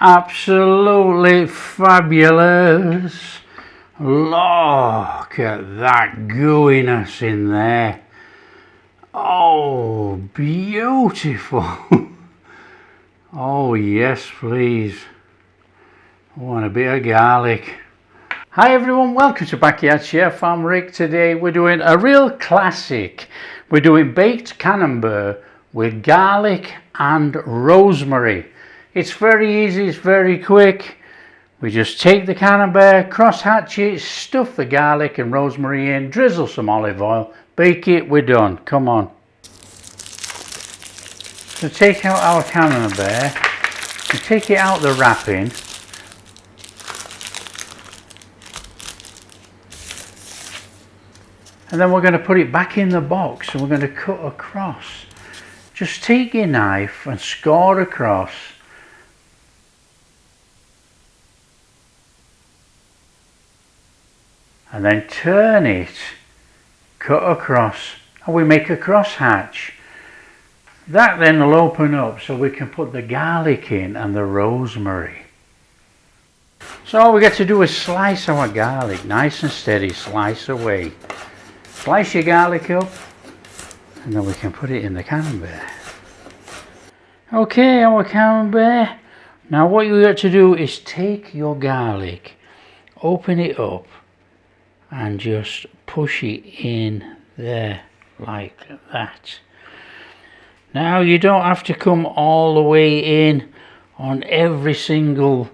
Absolutely fabulous. Look at that gooiness in there. Oh, beautiful. Oh yes, please. I want a bit of garlic. Hi everyone, welcome to Backyard Chef. I'm Rick. Today we're doing a real classic. We're doing baked camembert with garlic and rosemary. It's very easy, it's very quick. We just take the camembert, cross hatch it, stuff the garlic and rosemary in, drizzle some olive oil, bake it, we're done. Come on. So take out our camembert, and take it out the wrapping. And then we're going to put it back in the box and we're going to cut across. Just take your knife and score across. And then turn it, cut across, and we make a cross hatch. That then will open up so we can put the garlic in and the rosemary. So all we get to do is slice our garlic, nice and steady, slice away. Slice your garlic up, and then we can put it in the camembert. Okay, our camembert. Now what you got to do is take your garlic, open it up, and just push it in there like that. Now you don't have to come all the way in on every single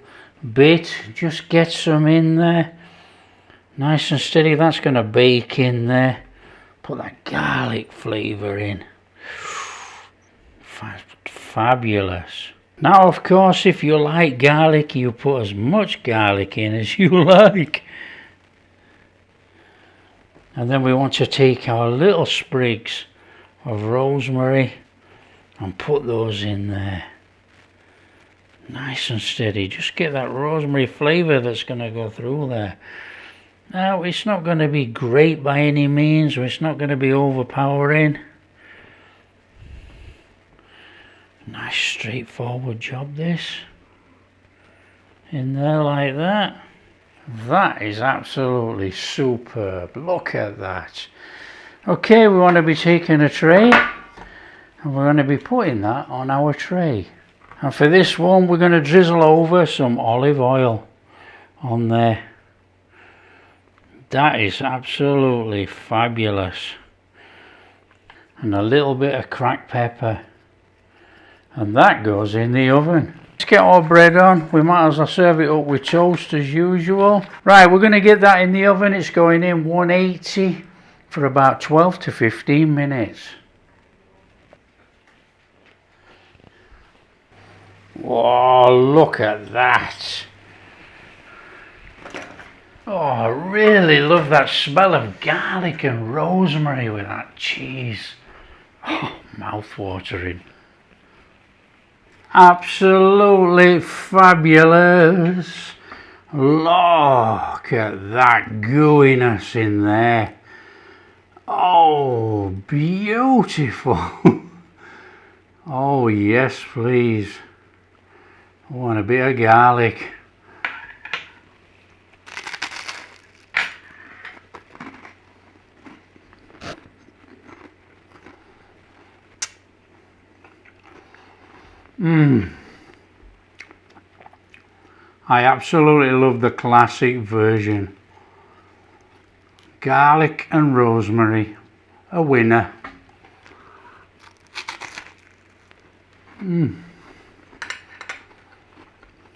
bit, just get some in there nice and steady. That's going to bake in there. Put that garlic flavour in. Fabulous. Now of course if you like garlic, you put as much garlic in as you like. And then we want to take our little sprigs of rosemary and put those in there. Nice and steady. Just get that rosemary flavour that's going to go through there. Now it's not going to be great by any means, or it's not going to be overpowering. Nice straightforward job this. In there like that. That is absolutely superb. Look at that. Okay, we want to be taking a tray and we're going to be putting that on our tray. And for this one we're going to drizzle over some olive oil on there. That is absolutely fabulous. And a little bit of cracked pepper. And that goes in the oven. Let's get our bread on. We might as well serve it up with toast as usual. Right, we're going to get that in the oven. It's going in 180 for about 12 to 15 minutes. Whoa, look at that. Oh, I really love that smell of garlic and rosemary with that cheese. Oh, mouth-watering. Absolutely fabulous. Look at that gooiness in there. Oh, beautiful. Oh yes, please. I want a bit of garlic. I absolutely love the classic version. Garlic and rosemary, a winner.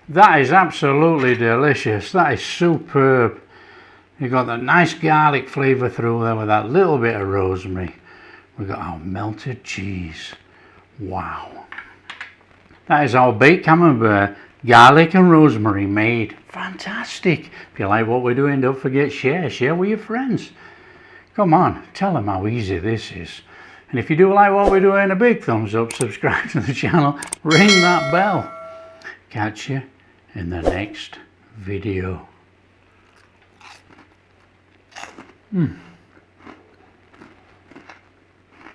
That is absolutely delicious. That is superb. You've got that nice garlic flavour through there with that little bit of rosemary. We've got our melted cheese. Wow. That is our baked camembert, garlic and rosemary made. Fantastic. If you like what we're doing, don't forget share with your friends. Come on, tell them how easy this is. And if you do like what we're doing, a big thumbs up, subscribe to the channel, ring that bell. Catch you in the next video.